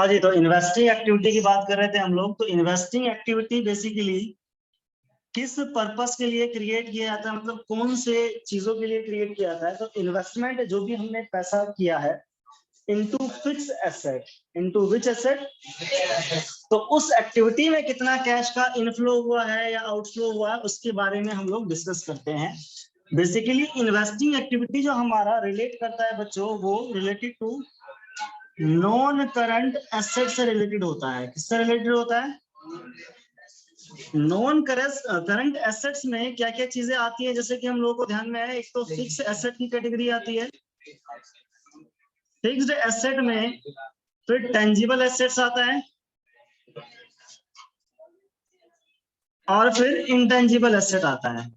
हाँ जी, तो investing activity की बात कर रहे थे हम लोग। तो इन्वेस्टिंग एक्टिविटी बेसिकली किस पर्पस के लिए क्रिएट किया जाता है, मतलब कौन से चीजों के लिए क्रिएट किया जाता है। तो इन्वेस्टमेंट जो भी हमने पैसा किया है इनटू फिक्स एसेट, इनटू विच एसेट, तो उस एक्टिविटी में कितना कैश का इनफ्लो हुआ है या आउटफ्लो हुआ है उसके बारे में हम लोग डिस्कस करते हैं। बेसिकली इन्वेस्टिंग एक्टिविटी जो हमारा रिलेट करता है बच्चों, वो related to non current asset से रिलेटेड होता है। किससे रिलेटेड होता है? नॉन करंट एसेट्स में क्या क्या चीजें आती है, जैसे कि हम लोगों को ध्यान में है, एक तो फिक्स एसेट की कैटेगरी आती है। फिक्स्ड एसेट में फिर टेंजिबल एसेट्स आता है और फिर इंटेंजिबल एसेट आता है।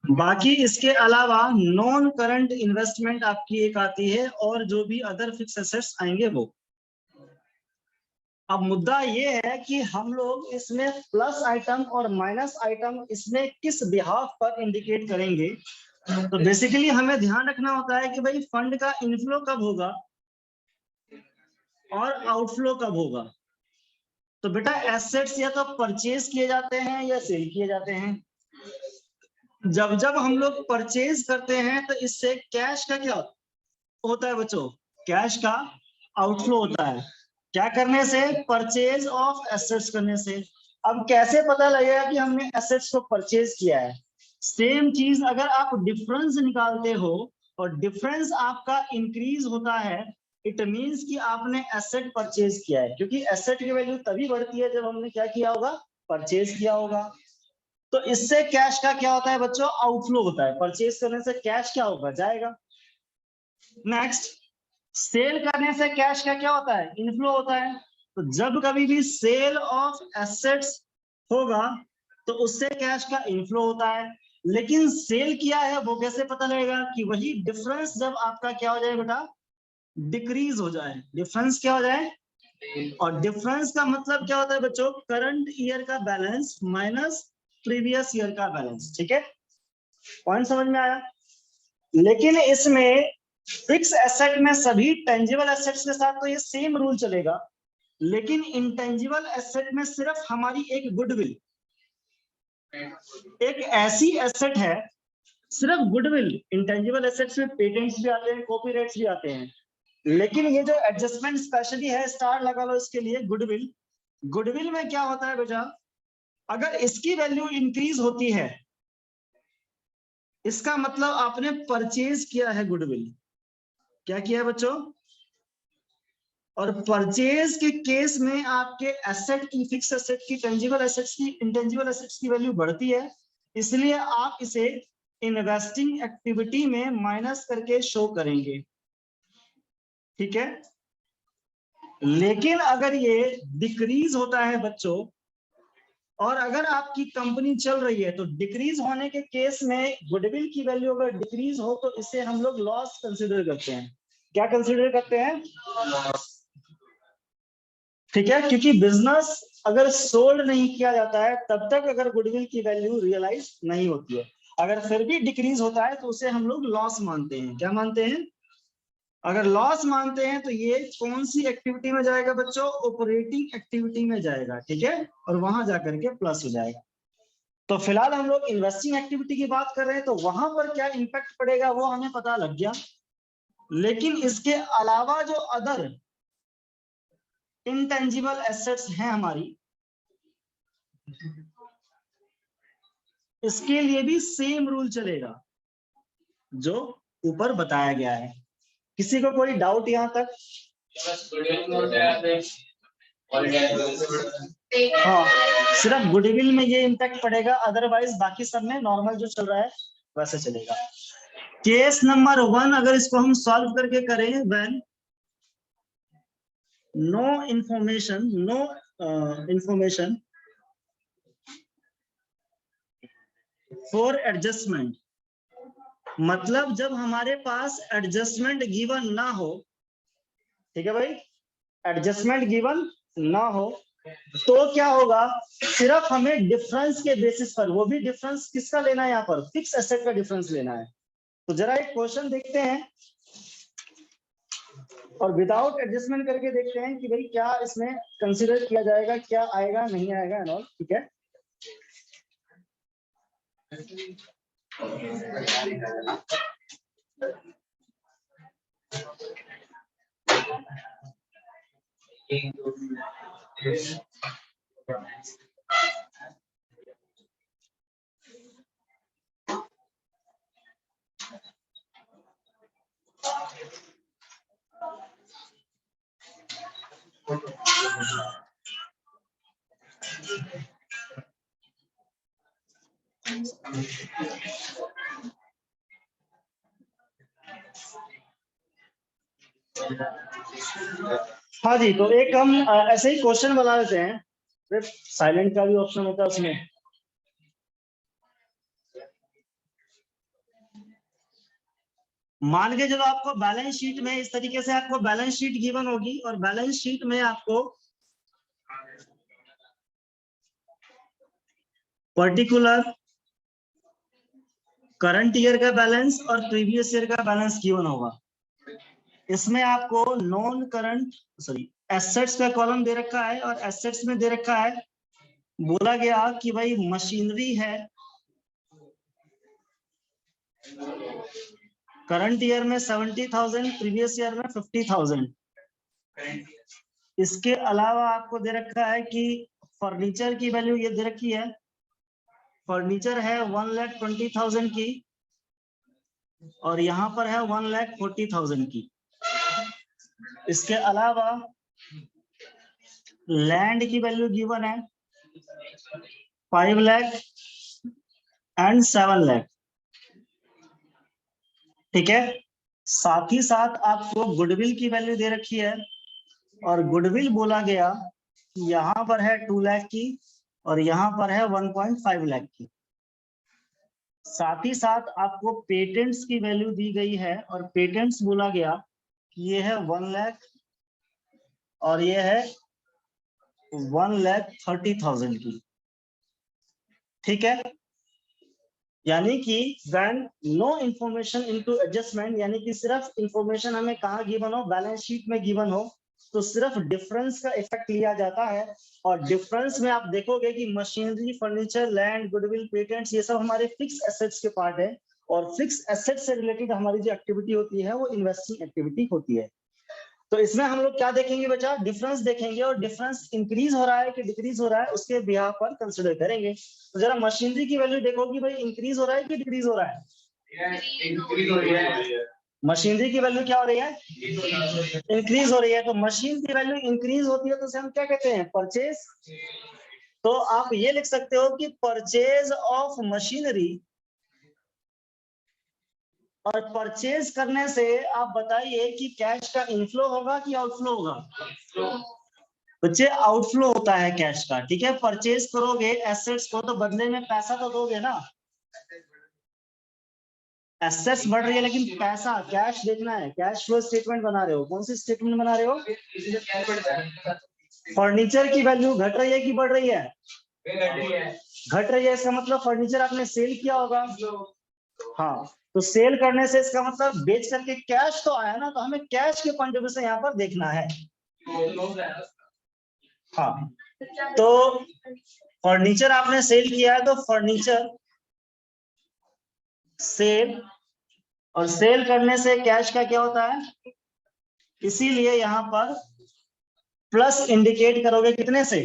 बाकी इसके अलावा नॉन करंट इन्वेस्टमेंट आपकी एक आती है और जो भी अदर फिक्स एसेट्स आएंगे वो। अब मुद्दा ये है कि हम लोग इसमें प्लस आइटम और माइनस आइटम इसमें किस बिहाफ पर इंडिकेट करेंगे। तो बेसिकली हमें ध्यान रखना होता है कि भाई फंड का इनफ्लो कब होगा और आउटफ्लो कब होगा। तो बेटा एसेट्स या तो परचेज किए जाते हैं या सेल किए जाते हैं। जब जब हम लोग परचेज करते हैं तो इससे कैश का क्या होता है बच्चों? कैश का आउटफ्लो होता है। क्या करने से? परचेज ऑफ एसेट्स करने से। अब कैसे पता लगेगा कि हमने एसेट्स को परचेज किया है? सेम चीज, अगर आप डिफरेंस निकालते हो और डिफरेंस आपका इंक्रीज होता है, इट मींस कि आपने एसेट परचेज किया है, क्योंकि एसेट की वैल्यू तभी बढ़ती है जब हमने क्या किया होगा? परचेज किया होगा। तो इससे कैश का क्या होता है बच्चों? आउटफ्लो होता है। परचेज करने से कैश क्या होगा? जाएगा। नेक्स्ट, सेल करने से कैश का क्या होता है? इनफ्लो होता है। तो जब कभी भी सेल ऑफ एसेट्स होगा तो उससे कैश का इनफ्लो होता है। लेकिन सेल किया है वो कैसे पता लगेगा? कि वही डिफरेंस जब आपका क्या हो जाए बेटा? डिक्रीज हो जाए। डिफरेंस क्या हो जाए? और डिफरेंस का मतलब क्या होता है बच्चों? करंट ईयर का बैलेंस माइनस प्रीवियस ईयर का बैलेंस। ठीक है, पॉइंट समझ में आया? लेकिन इसमें फिक्स एसेट में सभी टेंजिबल एसेट्स के साथ तो ये सेम रूल चलेगा, लेकिन इंटेंजिबल एसेट में सिर्फ हमारी एक गुडविल, एक ऐसी एसेट है, सिर्फ गुडविल। इंटेंजिबल एसेट्स में पेटेंट्स भी आते हैं, कॉपीराइट्स भी आते हैं, लेकिन ये जो एडजस्टमेंट स्पेशली है, स्टार लगा लो इसके लिए, गुडविल। गुडविल में क्या होता है बेटा? अगर इसकी वैल्यू इंक्रीज होती है इसका मतलब आपने परचेज किया है गुडविल। क्या किया है बच्चों? और परचेज के केस में आपके एसेट की, फिक्स एसेट की, टेंजिबल एसेट्स की, इंटेंजिबल एसेट्स की वैल्यू बढ़ती है, इसलिए आप इसे इन्वेस्टिंग एक्टिविटी में माइनस करके शो करेंगे। ठीक है, लेकिन अगर ये डिक्रीज होता है बच्चों, और अगर आपकी कंपनी चल रही है, तो डिक्रीज होने के केस में गुडविल की वैल्यू अगर डिक्रीज हो तो इसे हम लोग लॉस कंसिडर करते हैं। क्या कंसिडर करते हैं? ठीक है, क्योंकि बिजनेस अगर सोल्ड नहीं किया जाता है तब तक अगर गुडविल की वैल्यू रियलाइज नहीं होती है। अगर फिर भी डिक्रीज होता है तो उसे हम लोग लॉस मानते हैं। क्या मानते हैं? अगर लॉस मानते हैं तो ये कौन सी एक्टिविटी में जाएगा बच्चों? ऑपरेटिंग एक्टिविटी में जाएगा। ठीक है, और वहां जाकर के प्लस हो जाएगा। तो फिलहाल हम लोग इन्वेस्टिंग एक्टिविटी की बात कर रहे हैं, तो वहां पर क्या इंपैक्ट पड़ेगा वो हमें पता लग गया। लेकिन इसके अलावा जो अदर इंटेंजिबल एसेट्स हैं हमारी, इसके लिए भी सेम रूल चलेगा जो ऊपर बताया गया है। किसी को कोई डाउट यहां तक? हाँ, सिर्फ गुडविल में ये इम्पैक्ट पड़ेगा, अदरवाइज बाकी सब में नॉर्मल जो चल रहा है वैसे चलेगा। केस नंबर 1 अगर इसको हम सॉल्व करके करें, when no information for adjustment, मतलब जब हमारे पास एडजस्टमेंट गिवन ना हो। ठीक है भाई, एडजस्टमेंट गिवन ना हो तो क्या होगा? सिर्फ हमें डिफरेंस के बेसिस पर, वो भी डिफरेंस किसका लेना है? यहाँ पर फिक्स एसेट का डिफरेंस लेना है। तो जरा एक क्वेश्चन देखते हैं। और विदाउट एडजस्टमेंट करके देखते हैं कि भाई क्या इसमें कंसिडर किया जाएगा, क्या आएगा नहीं आएगा एंड ऑल। ठीक है, हाँ जी। तो एक हम ऐसे ही क्वेश्चन बना लेते हैं, सिर्फ साइलेंट का भी ऑप्शन होता है उसमें। मान के चलो आपको बैलेंस शीट में इस तरीके से आपको बैलेंस शीट गिवन होगी और बैलेंस शीट में आपको पर्टिकुलर करंट ईयर का बैलेंस और प्रीवियस ईयर का बैलेंस गिवन होगा। इसमें आपको नॉन करंट एसेट्स का कॉलम दे रखा है और एसेट्स में दे रखा है, बोला गया कि भाई मशीनरी है, करंट ईयर में 70,000, प्रीवियस ईयर में 50,000। इसके अलावा आपको दे रखा है कि फर्नीचर की वैल्यू ये दे रखी है, फर्नीचर है 1,20,000 की और यहाँ पर है 1,40,000 की। इसके अलावा लैंड की वैल्यू गिवन है 5 लाख एंड 7 लाख। ठीक है, साथ ही साथ आपको गुडविल की वैल्यू दे रखी है और गुडविल बोला गया यहाँ पर है 2 लाख की और यहाँ पर है 1.5 लाख की। साथ ही साथ आपको पेटेंट्स की वैल्यू दी गई है और पेटेंट्स बोला गया कि ये है 1 लाख और ये है 1,30,000 की। ठीक है, यानी कि when no information into adjustment, यानी कि सिर्फ इंफॉर्मेशन हमें कहाँ गिवन हो, बैलेंस शीट में गिवन हो, तो सिर्फ डिफरेंस का इफेक्ट लिया जाता है। और डिफरेंस में आप देखोगे कि machinery, furniture, land, goodwill, patents ये सब हमारे फिक्स एसेट्स के पार्ट है और फिक्स एसेट से रिलेटेड हमारी जो एक्टिविटी होती है वो इन्वेस्टिंग एक्टिविटी होती है। तो इसमें हम लोग क्या देखेंगे बच्चा, डिफरेंस देखेंगे और डिफरेंस इंक्रीज हो रहा है कि डिक्रीज हो रहा है उसके बिहाफ पर कंसिडर करेंगे। तो जरा मशीनरी की वैल्यू देखो कि भाई इंक्रीज हो रहा है कि डिक्रीज हो रहा है। इंक्रीज हो रही है। मशीनरी की वैल्यू क्या हो रही है, इंक्रीज हो रही है। तो मशीन की वैल्यू इंक्रीज होती है तो उसे हम क्या कहते हैं, परचेज। तो आप ये लिख सकते हो कि परचेज ऑफ मशीनरी, और परचेज करने से आप बताइए कि कैश का इनफ्लो होगा कि आउटफ्लो होगा। बच्चे आउटफ्लो होता है कैश का। ठीक है, परचेज करोगे एसेट्स को तो बदले में पैसा तो दोगे ना। एसेट्स बढ़ रही है लेकिन पैसा, कैश देखना है, कैश फ्लो स्टेटमेंट बना रहे हो। कौन सी स्टेटमेंट बना रहे हो, फर्नीचर की वैल्यू घट रही है कि बढ़ रही है, घट रही है। इसका मतलब फर्नीचर आपने सेल किया होगा। हाँ, तो सेल करने से इसका मतलब बेच करके कैश तो आया ना, तो हमें कैश के पॉइंट ऑफ व्यू से यहाँ पर देखना है। हाँ, तो फर्नीचर आपने सेल किया है तो फर्नीचर सेल, और सेल करने से कैश का क्या होता है, इसीलिए यहाँ पर प्लस इंडिकेट करोगे कितने से,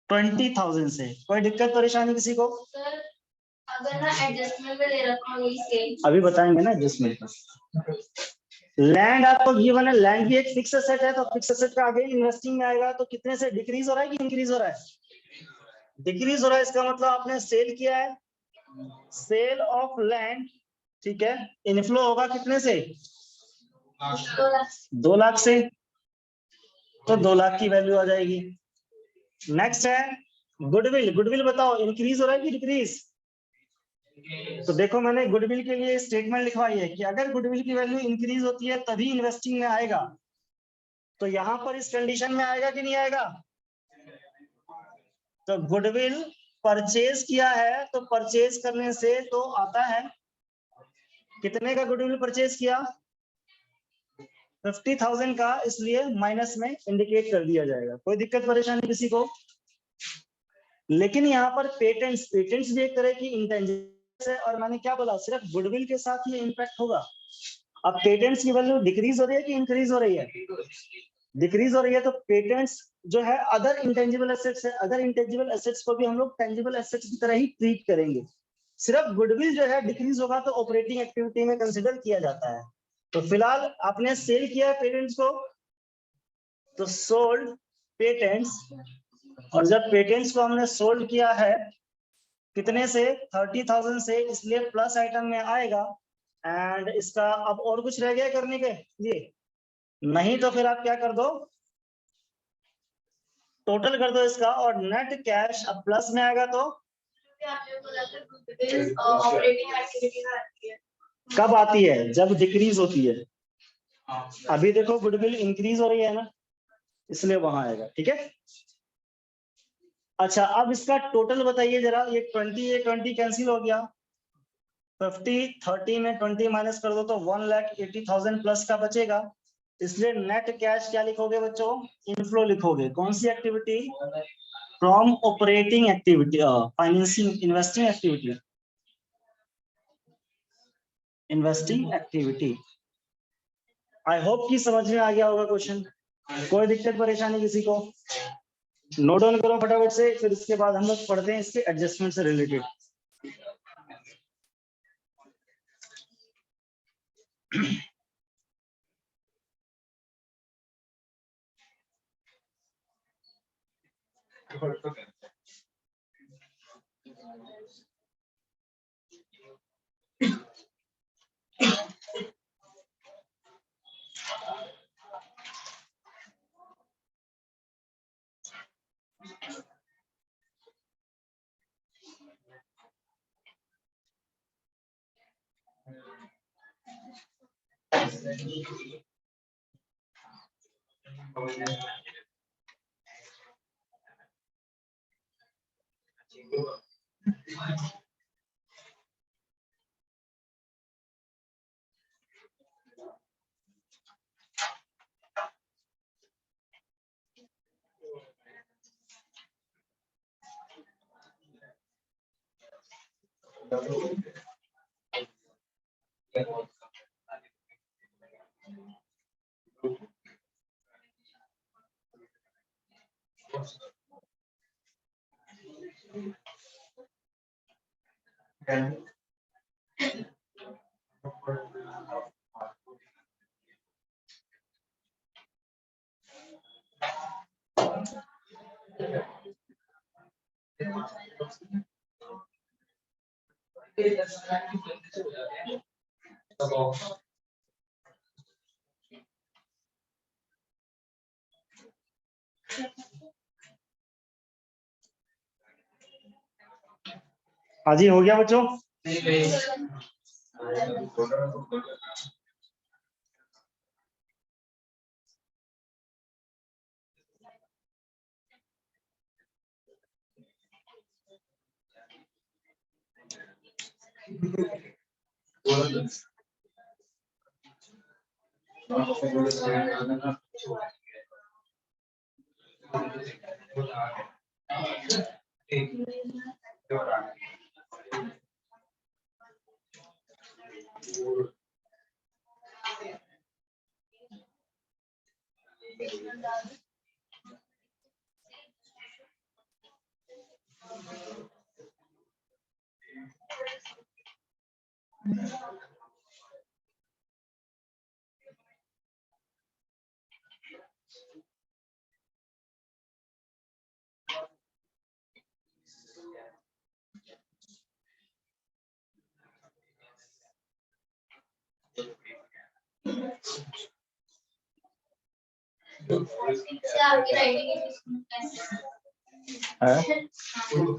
20,000 से। कोई दिक्कत परेशानी किसी को? अगर ना एडजस्टमेंट में ले रखा हूँ सेल, अभी बताएंगे ना एडजस्टमेंट का। लैंड आपको गिवन है, लैंड भी एक फिक्स एसेट है, तो फिक्स एसेट का आगे इन्वेस्टिंग में आएगा। तो कितने से डिक्रीज हो रहा है कि इंक्रीज हो रहा है, डिक्रीज हो रहा है। इसका मतलब आपने सेल किया है, सेल ऑफ लैंड। ठीक है, इनफ्लो होगा कितने से, 2 लाख से, तो 2 लाख की वैल्यू आ जाएगी। नेक्स्ट है गुडविल। गुडविल बताओ इंक्रीज हो रहा है कि डिक्रीज। तो देखो मैंने गुडविल के लिए स्टेटमेंट लिखवाई है कि अगर गुडविल की वैल्यू इंक्रीज होती है तभी इन्वेस्टिंग में आएगा। तो यहां पर इस कंडीशन में आएगा कि नहीं आएगा। तो गुडविल परचेज किया है तो परचेज करने से तो आता है, कितने का गुडविल परचेज किया, 50,000 का इसलिए माइनस में इंडिकेट कर दिया जाएगा। कोई दिक्कत परेशानी किसी को? लेकिन यहाँ पर पेटेंट्स भी एक तरह की इंटेंजिबल है, और मैंने क्या बोला, सिर्फ गुडविल के साथ ये इम्पैक्ट होगा। अब पेटेंट्स की वैल्यू डिक्रीज हो रही है कि इंक्रीज हो रही है? डिक्रीज हो रही है। तो पेटेंट्स जो है अदर इंटेंजिबल एसेट्स है, अदर इंटेंजिबल एसेट्स को भी हम लोग टेंजिबल एसेट्स की तरह ही ट्रीट करेंगे। सिर्फ गुडविल जो है डिक्रीज होगा तो ऑपरेटिंग एक्टिविटी में कंसिडर किया जाता है। तो फिलहाल आपने सेल किया है पेटेंट्स को, तो सोल्ड पेटेंट्स, और जब पेटेंट्स को हमने सोल्ड किया है कितने से, 30,000 से, इसलिए प्लस आइटम में आएगा। एंड इसका अब और कुछ रह गया करने के लिए? नहीं। तो फिर आप क्या कर दो, टोटल कर दो इसका, और नेट कैश अब प्लस में आएगा। तो ऑपरेटिंग एक्टिविटी में आती है। कब आती है? जब डिक्रीज होती है। अभी देखो गुडविल इंक्रीज हो रही है ना, इसलिए वहां आएगा। ठीक है। अच्छा, अब इसका टोटल बताइए जरा। ये 20 कैंसिल हो गया, 50 30 में 20 माइनस कर दो तो 1,80,000 प्लस का बचेगा। इसलिए नेट कैश क्या लिखोगे बच्चों? इनफ्लो लिखोगे। कौन सी activity? From operating activity, financing, investing activity, investing activity. I hope कि समझ में आ गया होगा क्वेश्चन। कोई दिक्कत परेशानी किसी को? नोट डाउन करो फटाफट से, फिर इसके बाद हम लोग पढ़ते हैं इसके एडजस्टमेंट से रिलेटेड। हाँ जी, हो गया बच्चों?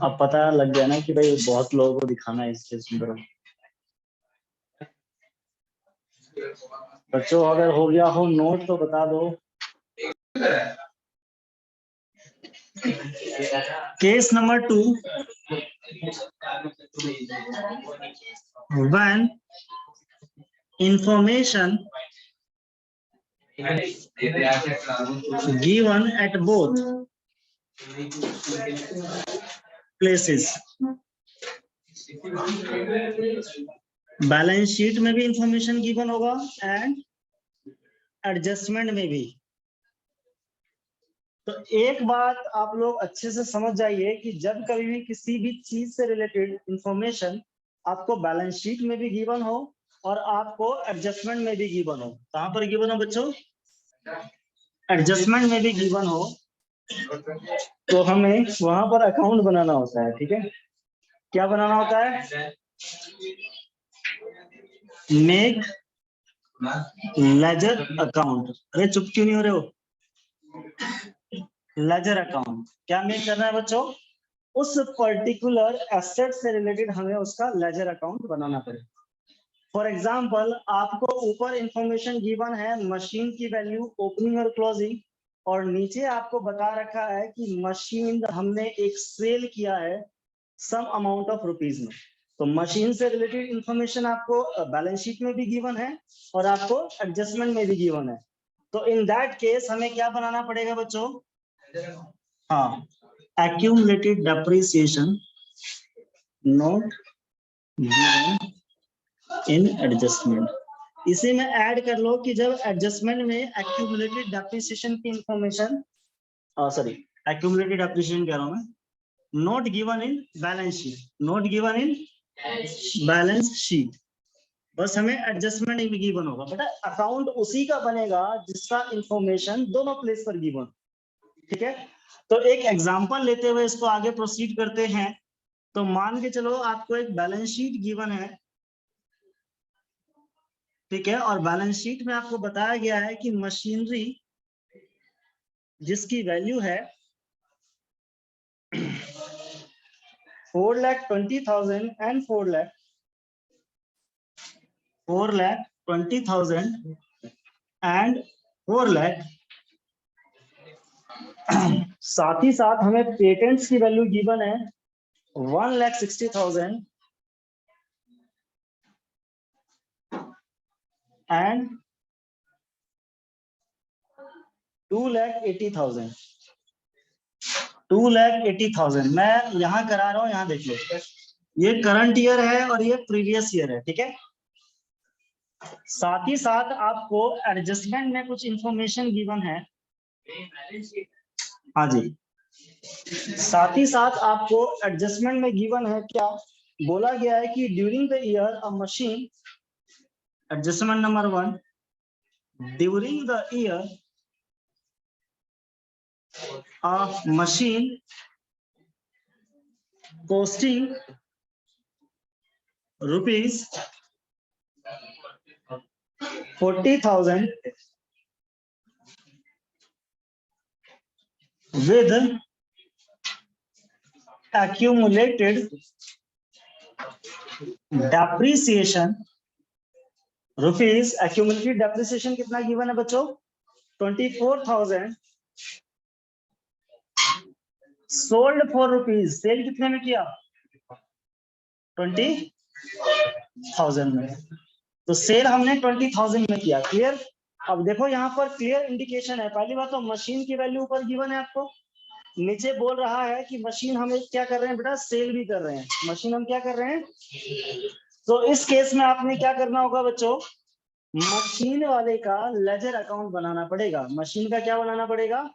अब पता लग गया ना कि भाई बहुत लोगों को दिखाना है इस चीज में। बच्चों अगर हो गया हो नोट तो बता दो। Case number 2, when information given at both places. Balance sheet में भी इंफॉर्मेशन गिवन होगा एंड एडजस्टमेंट में भी। तो एक बात आप लोग अच्छे से समझ जाइए कि जब कभी भी किसी भी चीज से रिलेटेड इंफॉर्मेशन आपको बैलेंस शीट में भी गिवन हो और आपको एडजस्टमेंट में भी गिवन हो, कहां पर गिवन हो बच्चों? एडजस्टमेंट में भी गिवन हो, तो हमें वहां पर अकाउंट बनाना होता है। ठीक है, क्या बनाना होता है? Make ledger account. अरे चुप क्यों नहीं हो रहे हो? लेजर अकाउंट क्या मेक करना है बच्चों? उस पर्टिकुलर एसेट से रिलेटेड हमें उसका लेजर अकाउंट बनाना पड़ेगा। फॉर एग्जाम्पल, आपको ऊपर इंफॉर्मेशन गिवन है मशीन की वैल्यू ओपनिंग और क्लोजिंग, और नीचे आपको बता रखा है कि मशीन हमने एक सेल किया है सम अमाउंट ऑफ रुपीज में। तो मशीन से रिलेटेड इंफॉर्मेशन आपको बैलेंस शीट में भी गिवन है और आपको एडजस्टमेंट में भी गिवन है। तो इन दैट केस हमें क्या बनाना पड़ेगा बच्चों? हाँ, accumulated depreciation not given in adjustment। इसे में ऐड कर लो कि जब एडजस्टमेंट में accumulated depreciation की इंफॉर्मेशन, सॉरी accumulated depreciation कह रहा हूं मैं, not given in balance sheet, not given in balance sheet, बस हमें एडजस्टमेंट में गिवन होगा। बेटा अकाउंट उसी का बनेगा जिसका इंफॉर्मेशन दोनों प्लेस पर गिवन। ठीक है, तो एक एग्जांपल लेते हुए इसको आगे प्रोसीड करते हैं। तो मान के चलो आपको एक बैलेंस शीट गिवन है, ठीक है, और बैलेंस शीट में आपको बताया गया है कि मशीनरी जिसकी वैल्यू है 4,20,000 एंड 4,20,000 एंड 4 लाख, साथ ही साथ हमें पेटेंट्स की वैल्यू गिवन है 1,60,000 एंड 2,80,000। 2,80,000 मैं यहां करा रहा हूं, यहां देख लो, ये करंट ईयर है और ये प्रीवियस ईयर है। ठीक है, साथ ही साथ आपको एडजस्टमेंट में कुछ इंफॉर्मेशन गिवन है। हाँ जी, साथ ही साथ आपको एडजस्टमेंट में गिवन है, क्या बोला गया है कि during the year a machine, adjustment number 1, during the year a machine costing rupees 40,000 with accumulated depreciation rupees, accumulated depreciation कितना गिवन है बच्चों? 24,000 सोल्ड फॉर रुपीज, सेल कितने में किया? 20,000 में। तो सेल हमने 20,000 में किया। क्लियर? अब देखो यहाँ पर क्लियर इंडिकेशन है। पहली बात तो मशीन की वैल्यू ऊपर गिवन है आपको, नीचे बोल रहा है कि मशीन हम क्या कर रहे हैं बेटा? सेल भी कर रहे हैं। मशीन हम क्या कर रहे हैं? तो इस केस में आपने क्या करना होगा बच्चों? मशीन वाले का लेजर अकाउंट बनाना पड़ेगा। मशीन का क्या बनाना पड़ेगा?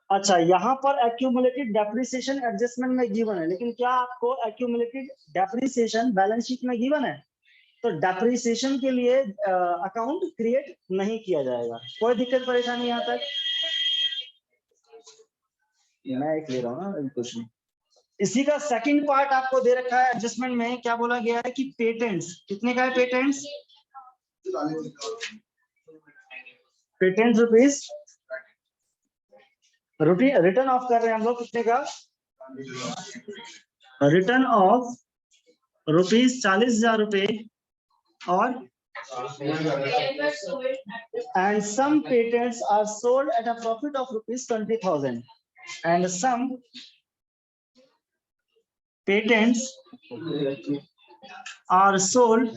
अच्छा, यहाँ पर एक्यूमुलेटेड डेप्रिसिएशन एडजस्टमेंट में गिवन है, लेकिन क्या आपको एक्यूमुलेटेड डेप्रिसिएशन बैलेंस शीट में गिवन है? तो डेप्रिसिएशन के लिए अकाउंट क्रिएट नहीं किया जाएगा। कोई दिक्कत परेशानी यहाँ तक? मैं एक ले रहा हूँ ना, कुछ नहीं। इसी का सेकंड पार्ट आपको दे रखा है एडजस्टमेंट में। क्या बोला गया है कि पेटेंट्स कितने का है? पेटेंट्स रुपीज, रिटर्न ऑफ कर रहे हैं हम लोग कितने का? रिटर्न ऑफ रुपीज 40,000 रुपए, और and some patents are sold at a profit of rupees 20,000 and some patents are sold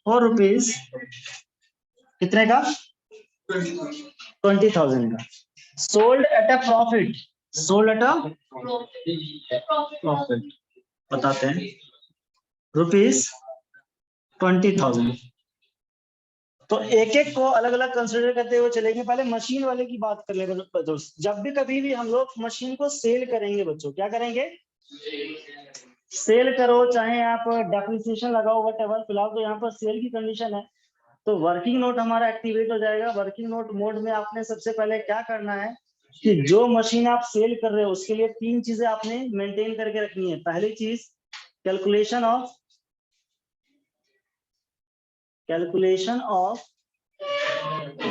for rupees कितने का? 20,000 का। Sold at a profit, sold at a profit बताते हैं ₹20,000। तो एक एक को अलग अलग कंसिडर करते हुए चलेंगे। पहले मशीन वाले की बात कर लेंगे बच्चों। जब भी कभी भी हम लोग मशीन को सेल करेंगे बच्चों, क्या करेंगे? सेल करो, चाहे आप डेप्रिसिएशन लगाओ, व्हाटएवर। फिलहाल तो यहाँ पर सेल की कंडीशन है, तो वर्किंग नोट हमारा एक्टिवेट हो जाएगा। वर्किंग नोट मोड में आपने सबसे पहले क्या करना है कि जो मशीन आप सेल कर रहे हो उसके लिए 3 चीजें आपने मेंटेन करके रखनी है। पहली चीज कैलकुलेशन ऑफ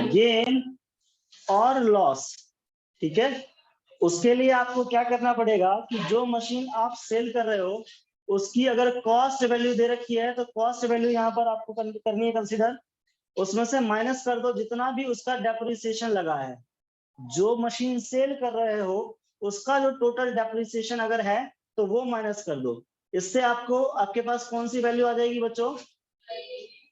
गेन और लॉस, ठीक है। उसके लिए आपको क्या करना पड़ेगा कि जो मशीन आप सेल कर रहे हो उसकी अगर कॉस्ट वैल्यू दे रखी है तो कॉस्ट वैल्यू यहाँ पर आपको करनी है कंसीडर। उसमें से माइनस कर दो जितना भी उसका डेप्रिसिएशन लगा है। जो मशीन सेल कर रहे हो उसका जो टोटल डेप्रिसिएशन अगर है तो वो माइनस कर दो। इससे आपको आपके पास कौन सी वैल्यू आ जाएगी बच्चों?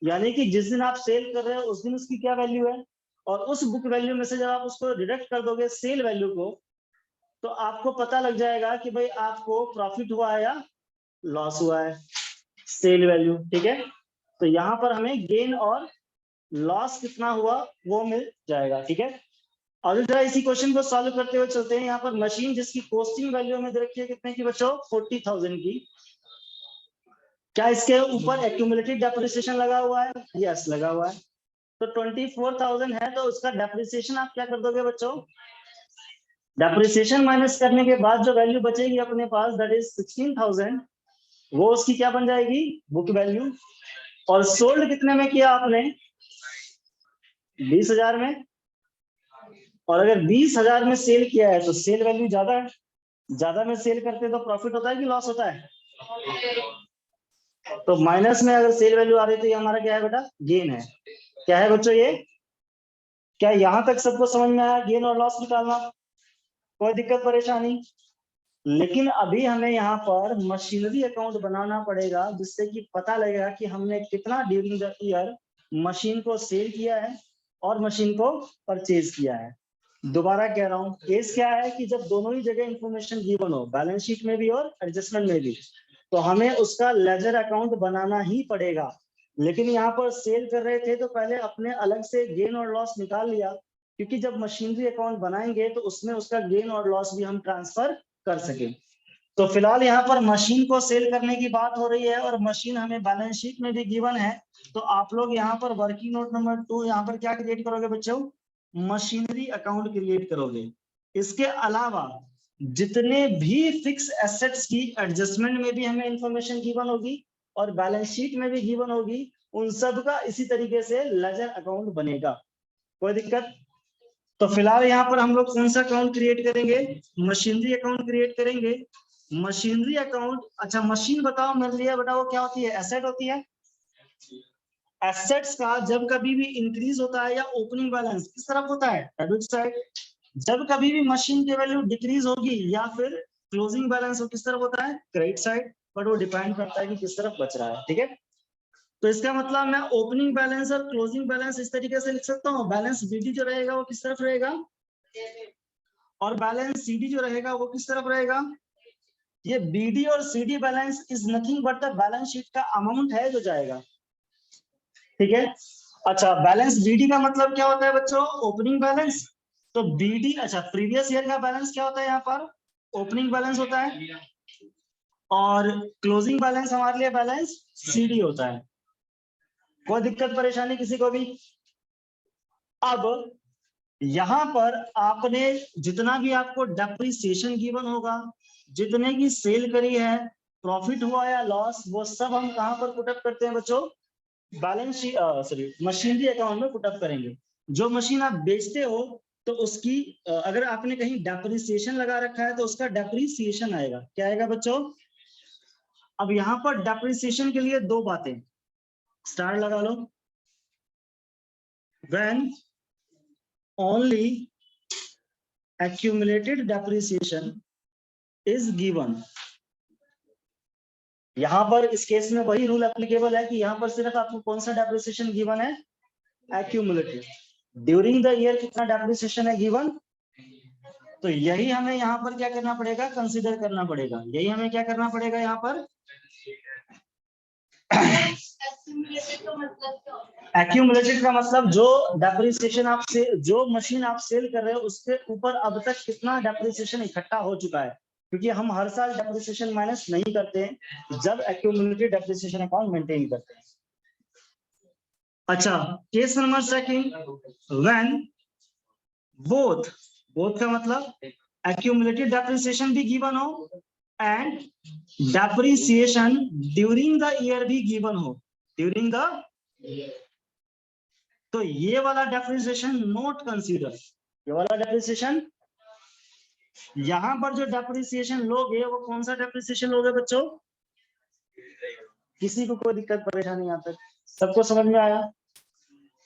यानी कि जिस दिन आप सेल कर रहे हो उस दिन उसकी क्या वैल्यू है, और उस बुक वैल्यू में से जब आप उसको डिडक्ट कर दोगे सेल वैल्यू को, तो आपको पता लग जाएगा कि भाई आपको प्रॉफिट हुआ है या लॉस हुआ है, सेल वैल्यू, ठीक है। तो यहाँ पर हमें गेन और लॉस कितना हुआ वो मिल जाएगा, ठीक है। और जरा इसी क्वेश्चन को सॉल्व करते हुए चलते हैं। यहाँ पर मशीन जिसकी कॉस्टिंग वैल्यू में दे रखी है कितने की बच्चों? 40,000 की। क्या इसके ऊपर एक्यूमुलेटेड डेप्रिसिएशन लगा हुआ है? यस, लगा हुआ है। तो 24,000 है, तो उसका डेप्रिसिएशन आप क्या कर दोगे बच्चों? डेप्रिसिएशन माइनस करने के बाद जो वैल्यू बचेगी अपने पास, दैट इज 16,000, वो उसकी क्या बन जाएगी? Book value. और सोल्ड कितने में किया आपने? 20,000 में। और अगर 20,000 में सेल किया है तो सेल वैल्यू ज्यादा है। ज्यादा में सेल करते तो प्रॉफिट होता है कि लॉस होता है? तो माइनस में अगर सेल वैल्यू आ रही तो ये हमारा क्या है बेटा? गेन है। क्या है बच्चों ये? क्या यहां तक सबको समझ में आया गेन और लॉस निकालना? कोई दिक्कत परेशानी? लेकिन अभी हमें यहाँ पर मशीनरी अकाउंट बनाना पड़ेगा जिससे कि पता लगेगा कि हमने कितना ड्यूरिंग द ईयर मशीन को सेल किया है और मशीन को परचेज किया है। दोबारा कह रहा हूँ, केस क्या है कि जब दोनों ही जगह इंफॉर्मेशन गिवन हो, बैलेंस शीट में भी और एडजस्टमेंट में भी, तो हमें उसका लेजर अकाउंट बनाना ही पड़ेगा। लेकिन यहाँ पर सेल कर रहे थे तो पहले अपने अलग से गेन और लॉस निकाल लिया, क्योंकि जब मशीनरी अकाउंट बनाएंगे तो उसमें उसका गेन और लॉस भी हम ट्रांसफर कर सके। तो फिलहाल यहाँ पर मशीन को सेल करने की बात हो रही है और मशीन हमें बैलेंस शीट में भी गिवन है। तो आप लोग यहाँ पर वर्किंग नोट नंबर 2 यहाँ पर क्या क्रिएट करोगे बच्चों? मशीनरी अकाउंट क्रिएट करोगे। इसके अलावा जितने भी फिक्स एसेट्स की एडजस्टमेंट में भी हमें इंफॉर्मेशन गिवन होगी और बैलेंस शीट में भी गिवन होगी, उन सब का इसी तरीके से लेजर अकाउंट बनेगा। कोई दिक्कत? तो फिलहाल यहाँ पर हम लोग कौन सा अकाउंट क्रिएट करेंगे? मशीनरी अकाउंट क्रिएट करेंगे। मशीनरी अकाउंट, अच्छा मशीन बताओ मेरे लिए, बताओ क्या होती है? एसेट होती है। एसेट्स का जब कभी भी इंक्रीज होता है या ओपनिंग बैलेंस किस तरफ होता है? Debit side. जब कभी भी मशीन की वैल्यू डिक्रीज होगी या फिर क्लोजिंग बैलेंस हो, किस तरफ होता है? Credit side. बट वो डिपेंड करता है कि किस तरफ बच रहा है, ठीक है। तो इसका मतलब मैं ओपनिंग बैलेंस और क्लोजिंग बैलेंस इस तरीके से लिख सकता हूँ। बैलेंस बीडी जो रहेगा वो किस तरफ रहेगा, और बैलेंस सीडी जो रहेगा वो किस तरफ रहेगा? ये बीडी और CD balance is nothing but the balance sheet का अमाउंट है जो जाएगा, ठीक है। अच्छा, बैलेंस बीडी का मतलब क्या होता है बच्चों? Opening balance. तो बीडी, अच्छा प्रीवियस ईयर का बैलेंस क्या होता है? यहाँ पर ओपनिंग बैलेंस होता है, और क्लोजिंग बैलेंस हमारे लिए बैलेंस सीडी होता है। कोई दिक्कत परेशानी किसी को भी? अब यहाँ पर आपने जितना भी आपको डेप्रिसिएशन गिवन होगा, जितने की सेल करी है, प्रॉफिट हुआ या लॉस, वो सब हम कहाँ पर पुटअप करते हैं बच्चों? Balance sheet, sorry machinery account में पुटअप करेंगे। जो मशीन आप बेचते हो तो उसकी अगर आपने कहीं डेप्रिसिएशन लगा रखा है तो उसका डेप्रिसिएशन आएगा। क्या आएगा बच्चों? अब यहाँ पर डेप्रिसिएशन के लिए दो बातें, स्टार लगा लो। When only accumulated depreciation is given, यहां पर इस केस में वही रूल एप्लीकेबल है कि यहां पर सिर्फ आपको कौन सा डेप्रिसिएशन गिवन है? एक्यूमुलेटेड। ड्यूरिंग द ईयर कितना डेप्रिसिएशन है गिवन, तो यही हमें यहाँ पर क्या करना पड़ेगा, कंसीडर करना पड़ेगा। यही हमें क्या करना पड़ेगा यहाँ पर। एक्यूमुलेटेड का मतलब क्या होता है? एक्यूमुलेटेड का मतलब जो डेप्रिसिएशन आप से, जो मशीन आप सेल कर रहे हो उसके ऊपर अब तक कितना डेप्रिसिएशन इकट्ठा हो चुका है, क्योंकि हम हर साल डेप्रिसिएशन माइनस नहीं करते हैं जब एक्यूमुलेटेड डेप्रिसिएशन अकाउंट मेंटेन करते हैं। अच्छा, case number second, when both का मतलब accumulated depreciation भी गिवन हो and depreciation during the year भी गिवन हो, ड्यूरिंग द, तो ये वाला डेप्रिसिएशन नोट कंसीडर। ये वाला डेप्रिसिएशन, यहां पर जो डेप्रिसिएशन लोगे वो कौन सा डेप्रिसिएशन लोगे बच्चों, किसी को कोई दिक्कत परेशानी यहाँ तक, सबको समझ में आया?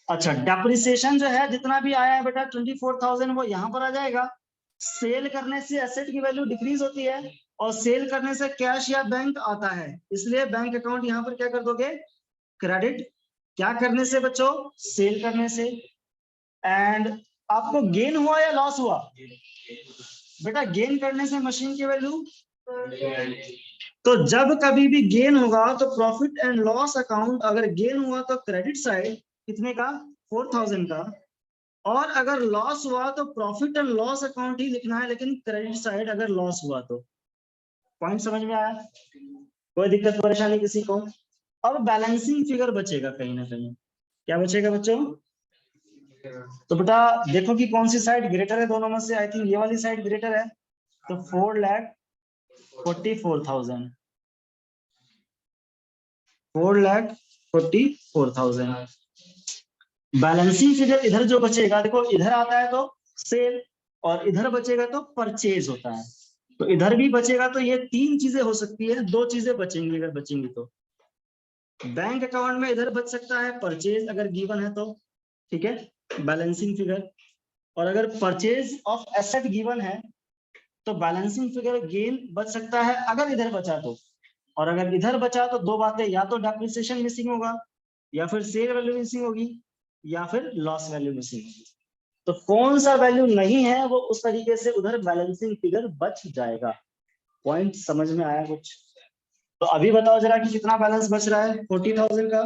अच्छा, डेप्रिसिएशन जो है जितना भी आया है बेटा 24,000 वो यहाँ पर आ जाएगा। सेल करने से एसेट की वैल्यू डिक्रीज होती है और सेल करने से कैश या बैंक आता है, इसलिए बैंक अकाउंट यहाँ पर क्या कर दोगे, क्रेडिट। क्या करने से बच्चों, सेल करने से। एंड आपको गेन हुआ या लॉस हुआ बेटा, गेन करने से मशीन की वैल्यू, तो जब कभी भी गेन होगा तो प्रॉफिट एंड लॉस अकाउंट, अगर गेन हुआ तो क्रेडिट साइड कितने का, 4,000 का, और अगर लॉस हुआ तो प्रॉफिट एंड लॉस अकाउंट ही लिखना है, लेकिन क्रेडिट साइड अगर लॉस हुआ तो। पॉइंट समझ में आया? कोई दिक्कत परेशानी किसी को? अब बैलेंसिंग फिगर बचेगा कहीं ना कहीं। क्या बचेगा बच्चों? तो बेटा देखो कि कौन सी साइड ग्रेटर है दोनों में से। आई थिंक ये वाली साइड ग्रेटर है, तो 4,44,000, 4,44,000। बैलेंसिंग फिगर इधर जो बचेगा, देखो इधर आता है तो सेल और इधर बचेगा तो परचेज होता है, तो इधर भी बचेगा। तो ये तीन चीजें हो सकती है, दो चीजें बचेंगी अगर बचेंगी तो। बैंक अकाउंट में इधर बच सकता है परचेज अगर गिवन है तो, ठीक है, बैलेंसिंग फिगर। और अगर परचेज ऑफ एसेट गिवन है तो बैलेंसिंग फिगर गेन बच सकता है अगर इधर बचा तो। और अगर इधर बचा तो दो बातें, या तो डेप्रिसिएशन मिसिंग होगा, या फिर सेल वैल्यू मिसिंग होगी, या फिर लॉस वैल्यू मिसिंग होगी। तो कौन सा वैल्यू नहीं है वो उस तरीके से उधर बैलेंसिंग फिगर बच जाएगा। पॉइंट समझ में आया कुछ? तो अभी बताओ जरा कि कितना बैलेंस बच रहा है 40,000 का।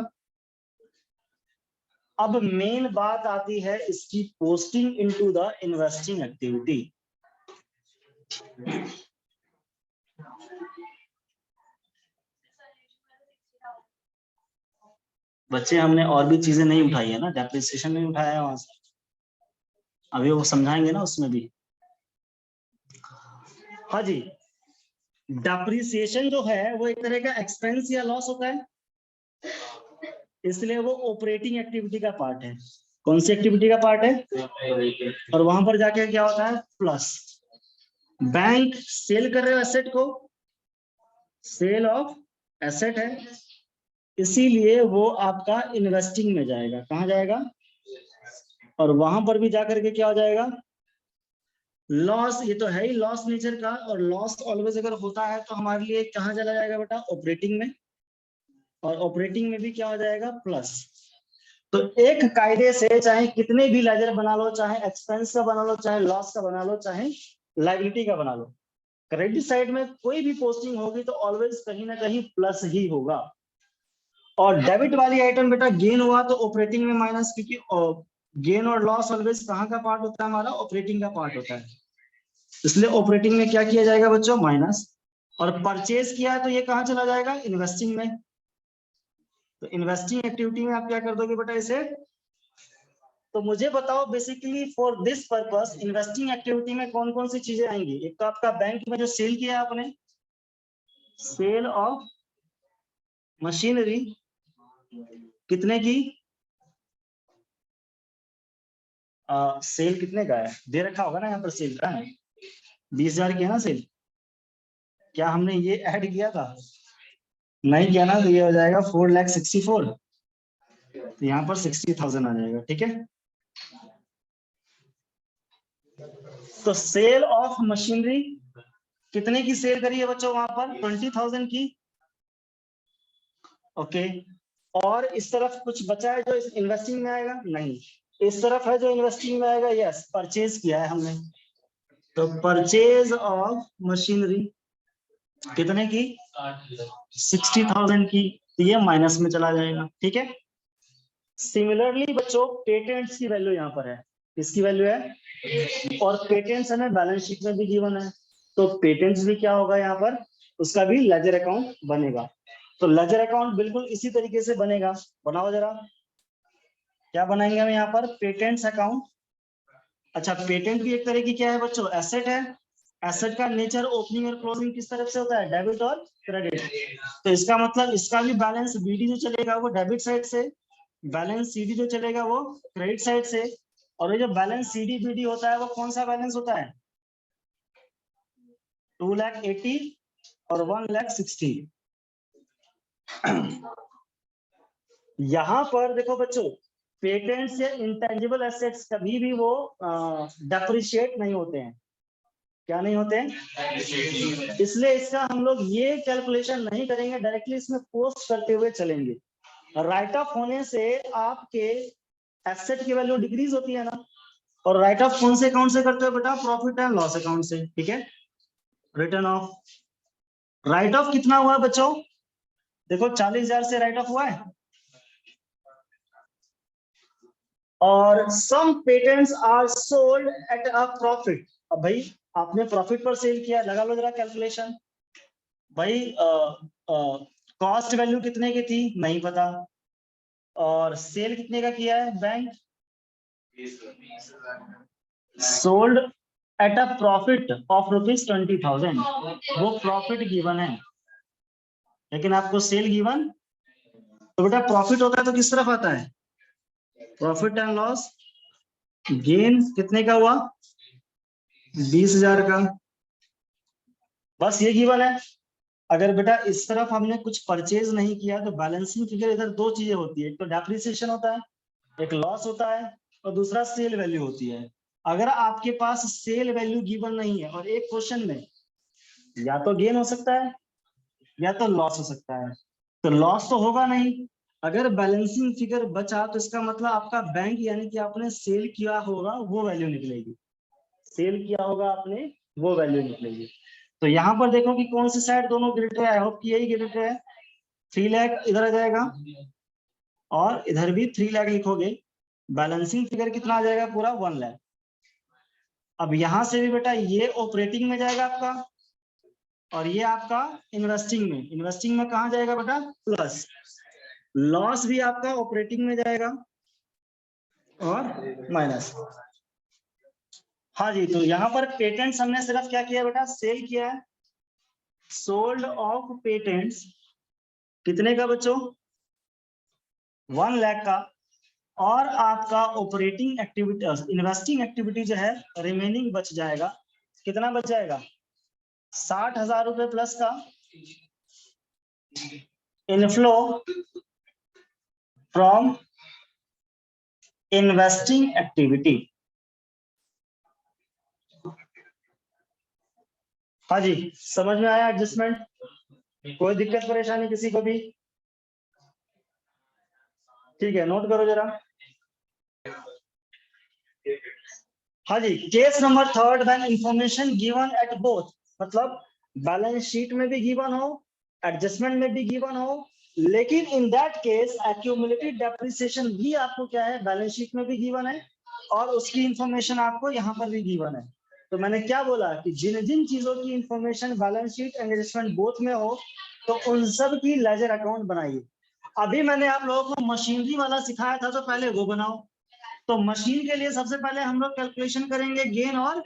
अब मेन बात आती है इसकी posting into the investing activity. बच्चे हमने और भी चीजें नहीं उठाई है ना, डेप्रिसिएशन नहीं उठाया है वहां से, अभी वो समझाएंगे ना उसमें भी। हाँ जी, डेप्रिसिएशन जो है वो एक तरह का एक्सपेंस या लॉस होता है, इसलिए वो ऑपरेटिंग एक्टिविटी का पार्ट है। कौन सी एक्टिविटी का पार्ट है? और वहां पर जाके क्या होता है, प्लस। बैंक सेल कर रहे हो एसेट को, सेल ऑफ एसेट है, इसीलिए वो आपका इन्वेस्टिंग में जाएगा। कहाँ जाएगा? और वहां पर भी जाकर के क्या हो जाएगा, लॉस। ये तो है ही लॉस नेचर का, और लॉस ऑलवेज अगर होता है तो हमारे लिए कहाँ चला जाएगा बेटा, ऑपरेटिंग में। और ऑपरेटिंग में भी क्या हो जाएगा, प्लस। तो एक कायदे से चाहे कितने भी लेजर बना लो, चाहे एक्सपेंस का बना लो, चाहे लॉस का बना लो, चाहे लायबिलिटी का बना लो, क्रेडिट साइड में कोई भी पोस्टिंग होगी तो ऑलवेज कहीं ना कहीं प्लस ही होगा। और डेबिट वाली आइटम बेटा गेन हुआ तो ऑपरेटिंग में माइनस, क्योंकि गेन और लॉस ऑलवेज कहाँ का पार्ट होता है, हमारा ऑपरेटिंग का पार्ट होता है, इसलिए ऑपरेटिंग में क्या किया जाएगा बच्चों, माइनस। और परचेज किया है तो ये कहाँ चला जाएगा, इन्वेस्टिंग में। तो इन्वेस्टिंग एक्टिविटी में आप क्या कर दोगे बेटा इसे। तो मुझे बताओ basically for this purpose investing activity में कौन कौन सी चीजें आएंगी। एक तो आपका बैंक में जो सेल किया आपने, सेल ऑफ मशीनरी, कितने की, सेल कितने का है, दे रखा होगा ना यहाँ पर, सेल का है 20,000 की है ना सेल। क्या हमने ये ऐड किया था? नहीं किया ना, तो ये हो जाएगा 4,64,000, तो यहाँ पर 60,000 आ जाएगा, ठीक है। तो सेल ऑफ मशीनरी कितने की सेल करी है बच्चों वहां पर, 20,000 की, ओके। और इस तरफ कुछ बचा है जो इन्वेस्टिंग में आएगा, नहीं। इस तरफ है जो इन्वेस्टिंग में आएगा, यस, परचेज किया है हमने, तो परचेज ऑफ मशीनरी कितने की, 60,000 की, तो ये माइनस में चला जाएगा, ठीक है। सिमिलरली बच्चों पेटेंट्स की वैल्यू यहाँ पर है, किसकी वैल्यू है, और पेटेंट्स हमें बैलेंस शीट में भी गिवन है, तो पेटेंट्स भी क्या होगा यहाँ पर, उसका भी लेजर अकाउंट बनेगा। तो लेजर अकाउंट बिल्कुल इसी तरीके से बनेगा, बनाओ जरा, क्या बनाएंगे हम यहाँ पर, पेटेंट्स अकाउंट। अच्छा, पेटेंट भी एक तरह की क्या है बच्चों, एसेट है। एसेट का नेचर ओपनिंग और क्लोजिंग किस तरफ से होता है, डेबिट और क्रेडिट। तो इसका मतलब इसका भी बैलेंस बीडी जो चलेगा वो डेबिट साइड से, बैलेंस सीडी जो चलेगा वो क्रेडिट साइड से, और ये जो बैलेंस सीडी बीडी होता है वो कौन सा बैलेंस होता है, 2,80,000 और 1,60,000। यहां पर देखो बच्चों, पेटेंट्स या इंटेंजिबल एसेट्स कभी भी वो डेप्रिशिएट नहीं होते हैं, क्या नहीं होते हैं, इसलिए इसका हम लोग ये कैलकुलेशन नहीं करेंगे, डायरेक्टली इसमें पोस्ट करते हुए चलेंगे। राइट ऑफ होने से आपके एसेट की वैल्यू डिक्रीज होती है ना, और राइट ऑफ कौन से अकाउंट से करते हो बेटा, प्रॉफिट एंड लॉस अकाउंट से, ठीक है। रिटर्न ऑफ, राइट ऑफ कितना हुआ बच्चों, देखो 40,000 से राइट ऑफ हुआ है, और some patents are sold at a profit. अब भाई आपने प्रॉफिट पर सेल किया, लगा लो जरा कैलकुलेशन, भाई कॉस्ट वैल्यू कितने की थी नहीं पता, और सेल कितने का किया है bank, sold at a profit of ₹20,000, वो प्रॉफिट गिवन है, लेकिन आपको सेल गिवन, तो बेटा प्रॉफिट होता है तो किस तरफ आता है, प्रॉफिट एंड लॉस, गेन कितने का हुआ, 20,000 का, बस ये गिवन है। अगर बेटा इस तरफ हमने कुछ परचेज नहीं किया तो बैलेंसिंग फिगर इधर दो चीजें होती है, एक तो डेप्रिसिएशन होता है, एक लॉस होता है, और दूसरा सेल वैल्यू होती है। अगर आपके पास सेल वैल्यू गिवन नहीं है और एक क्वेश्चन में या तो गेन हो सकता है या तो लॉस हो सकता है, तो लॉस तो होगा नहीं। अगर बैलेंसिंग फिगर बचा तो इसका मतलब आपका बैंक यानी कि आपने सेल किया होगा वो वैल्यू निकलेगी, सेल किया होगा आपने वो वैल्यू निकलेगी। तो यहाँ पर देखो कि कौन सी साइड दोनों ग्रेटर है, आई होप कि यही ग्रेटर है, 3 लाख इधर आ जाएगा और इधर भी 3 लाख लिखोगे, बैलेंसिंग फिगर कितना आ जाएगा, पूरा 1 लाख। अब यहां से भी बेटा ये ऑपरेटिंग में जाएगा आपका, और ये आपका इन्वेस्टिंग में, इन्वेस्टिंग में कहाँ जाएगा बेटा, प्लस, लॉस भी आपका ऑपरेटिंग में जाएगा और माइनस। हाँ जी, तो यहाँ पर पेटेंट्स हमने सिर्फ क्या किया बेटा, सेल किया है, सोल्ड ऑफ पेटेंट्स कितने का बच्चों, 1 लाख का, और आपका ऑपरेटिंग एक्टिविटी इन्वेस्टिंग एक्टिविटी जो है रिमेनिंग बच जाएगा, कितना बच जाएगा, 60,000 रुपए प्लस का इनफ्लो फ्रॉम इन्वेस्टिंग एक्टिविटी। हाँ जी, समझ में आया एडजस्टमेंट, कोई दिक्कत परेशानी किसी को भी, ठीक है, नोट करो जरा। हाँ जी, case number 3 when information given at both, मतलब बैलेंस शीट में भी गिवन हो, एडजस्टमेंट में भी गिवन हो, लेकिन in that case accumulated depreciation भी आपको क्या है, बैलेंस शीट में भी गिवन है, और उसकी इंफॉर्मेशन आपको यहाँ पर भी गिवन है। तो मैंने क्या बोला कि जिन जिन चीजों की information balance sheet and adjustment both में हो तो उन सब की लेजर अकाउंट बनाइए। अभी मैंने आप लोगों को मशीनरी वाला सिखाया था, तो पहले वो बनाओ। तो मशीन के लिए सबसे पहले हम लोग कैलकुलेशन करेंगे गेन और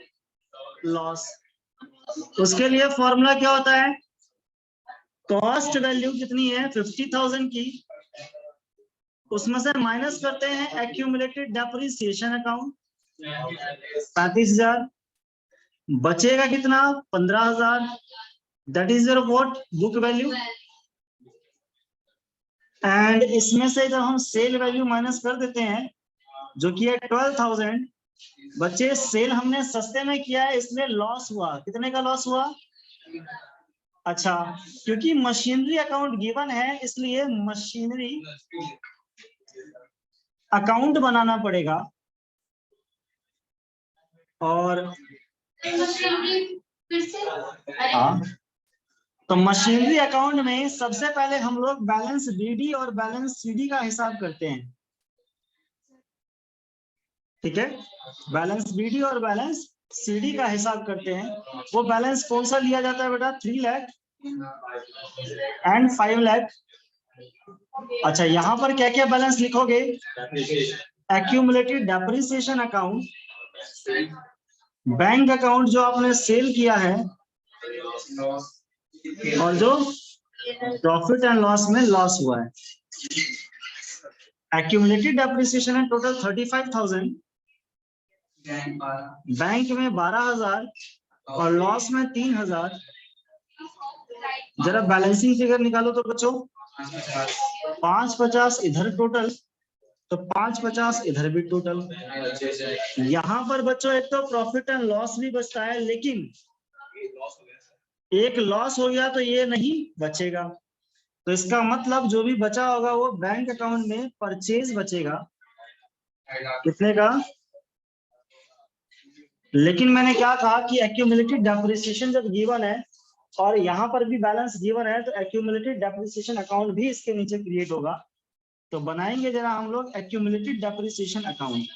लॉस। उसके लिए फॉर्मूला क्या होता है, कॉस्ट वैल्यू कितनी है 50,000 की, उसमें से माइनस करते हैं एक्यूमुलेटेड डेप्रिसिएशन अकाउंट 35,000, बचेगा कितना 15,000, that is your what book value. And इसमें से जब हम सेल वैल्यू माइनस कर देते हैं जो कि है 12,000, बच्चे सेल हमने सस्ते में किया है इसलिए लॉस हुआ, कितने का लॉस हुआ, अच्छा, क्योंकि मशीनरी अकाउंट गिवन है इसलिए मशीनरी अकाउंट बनाना पड़ेगा। और हाँ, तो मशीनरी अकाउंट में सबसे पहले हम लोग बैलेंस बीडी और बैलेंस सीडी का हिसाब करते हैं। ठीक है, बैलेंस बीडी और बैलेंस सीडी का हिसाब करते हैं। वो बैलेंस कौन सा लिया जाता है बेटा? 3 लाख एंड 5 लाख। अच्छा, यहाँ पर क्या क्या बैलेंस लिखोगे? Accumulated depreciation account, bank account जो आपने सेल किया है, और जो प्रॉफिट एंड लॉस में लॉस हुआ है। एक्यूमुलेटेड डेप्रिसिएशन है टोटल 35,000, बैंक में 12,000 और लॉस में 3,000। जरा बैलेंसिंग फिगर निकालो तो बच्चों, 550 इधर टोटल, तो 550 इधर भी टोटल। यहाँ पर बच्चों एक तो प्रॉफिट एंड लॉस भी बचता है, लेकिन एक लॉस हो गया तो ये नहीं बचेगा। तो इसका मतलब जो भी बचा होगा वो बैंक अकाउंट में परचेज बचेगा। कितने का? लेकिन मैंने क्या कहा कि एक्यूमुलेटेड डेप्रिसिएशन जब गिवन है और यहाँ पर भी बैलेंस गिवन है, तो एक्यूमुलेटेड डेप्रिसिएशन अकाउंट भी इसके नीचे क्रिएट होगा। तो बनाएंगे जरा हम लोग एक्यूमुलेटेड डेप्रिसिएशन अकाउंट।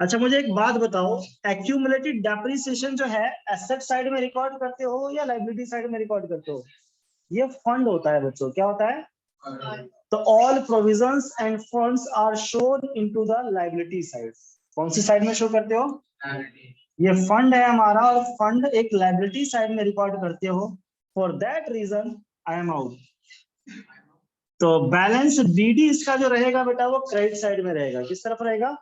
अच्छा, मुझे एक बात बताओ, एक्यूमुलेटेड डेप्रिसिएशन जो है एसेट साइड में रिकॉर्ड करते हो या लायबिलिटी साइड में रिकॉर्ड करते हो? ये फंड होता है बच्चों। क्या होता है? तो all provisions and funds are shown into the liability side. कौन सी साइड में शो करते हो? ये फंड है हमारा और फंड एक लायबिलिटी साइड में रिकॉर्ड करते हो। For that reason I am out. तो बैलेंस बीडी इसका जो रहेगा बेटा वो क्रेडिट साइड में रहेगा। किस तरफ रहेगा?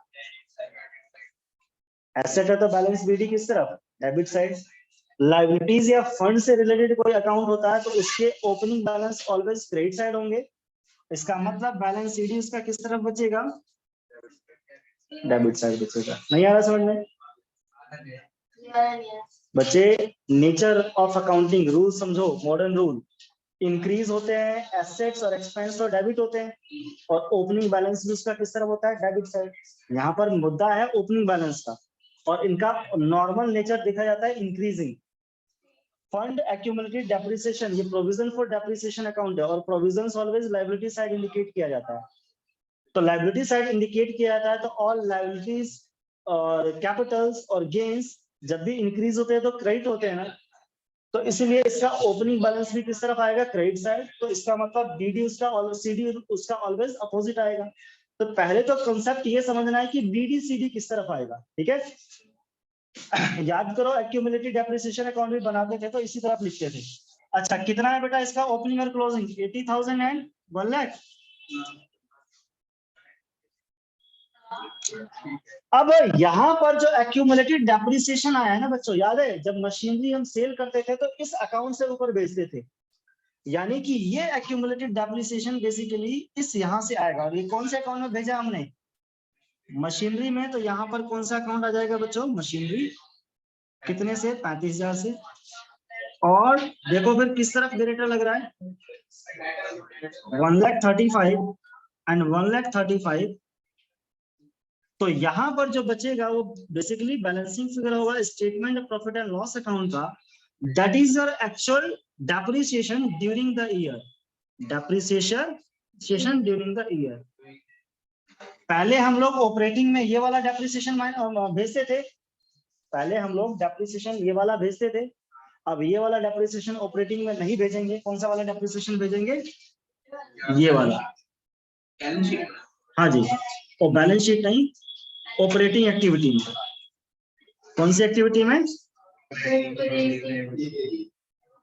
एसेट है तो बैलेंस बीडी किस तरफ? Debit side. लायबिलिटीज या फंड से रिलेटेड कोई अकाउंट होता है तो उसके opening balance always credit side होंगे। इसका मतलब बैलेंस सीडी उसका किस तरफ बचेगा? डेबिट साइड बचेगा। नहीं आ रहा समझ में बच्चे? नेचर ऑफ अकाउंटिंग रूल समझो, मॉडर्न रूल। इंक्रीज होते हैं एसेट्स और एक्सपेंस तो डेबिट होते हैं, और ओपनिंग बैलेंस भी उसका किस तरफ होता है? Debit side. यहाँ पर मुद्दा है ओपनिंग बैलेंस का, और इनका नॉर्मल नेचर देखा जाता है इंक्रीजिंग। फंड एक्यूमुलेटेड डेप्रिसिएशन, ये प्रोविजन फॉर डेप्रिसिएशन अकाउंट है, और provisions always liability side indicate किया जाता है। तो लायबिलिटी साइड इंडिकेट किया जाता है तो ऑल लायबिलिटीज और कैपिटल्स और गेन्स जब भी इंक्रीज होते हैं तो क्रेडिट होते हैं ना, तो इसीलिए इसका ओपनिंग बैलेंस भी किस तरफ आएगा? Credit side. तो इसका मतलब बीडी उसका और सीडी उसका ऑलवेज अपोजिट आएगा। तो पहले तो कांसेप्ट ये समझना है कि बीडी सीडी किस तरफ आएगा। ठीक है, याद करो एक्यूमुलेटेड डेप्रिसिएशन अकाउंट भी बनाते थे तो इसी तरफ लिखते थे। अच्छा, कितना है बेटा इसका ओपनिंग और क्लोजिंग? 80,000 एंड 1 लाख। अब यहाँ पर जो एक्यूमुलेटेड डेप्रिसिएशन आया है ना बच्चों, याद है जब मशीनरी हम सेल करते थे तो इस अकाउंट से ऊपर बेचते थे, यानी कि ये एक्यूमुलेटेड डेप्रिसिएशन बेसिकली इस यहाँ से आएगा। और ये कौन से अकाउंट में भेजा हमने? मशीनरी में। तो यहाँ पर कौन सा अकाउंट आ जाएगा बच्चों? मशीनरी। कितने से? 35,000 से। और देखो फिर किस तरफ डेटा लग रहा है? 1,35,000 एंड 1,35,000। तो यहाँ पर जो बचेगा वो बेसिकली बैलेंसिंग फिगर होगा statement of profit and loss account का। That is your actual depreciation during the year. Depreciation during the year. पहले हम लोग ऑपरेटिंग में ये वाला डेप्रिसिएशन भेजते थे। पहले हम लोग डेप्रिसिएशन ये वाला भेजते थे। अब ये वाला डेप्रिसिएशन ऑपरेटिंग में नहीं भेजेंगे। कौन सा वाला डेप्रिसिएशन भेजेंगे? ये वाला। हाँ जी, और बैलेंस शीट नहीं, ऑपरेटिंग एक्टिविटी में। कौन सी एक्टिविटी में?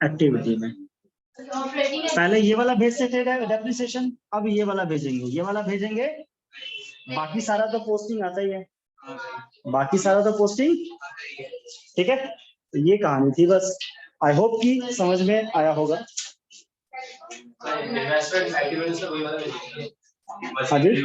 एक्टिविटी में। पहले ये वाला भेजते थे डेप्रिसिएशन, अब ये वाला भेजेंगे। ये वाला भेजेंगे, बाकी सारा तो पोस्टिंग आता ही है। बाकी सारा तो पोस्टिंग। ठीक है, तो ये कहानी थी बस। आई होप कि समझ में आया होगा। हाँ जी।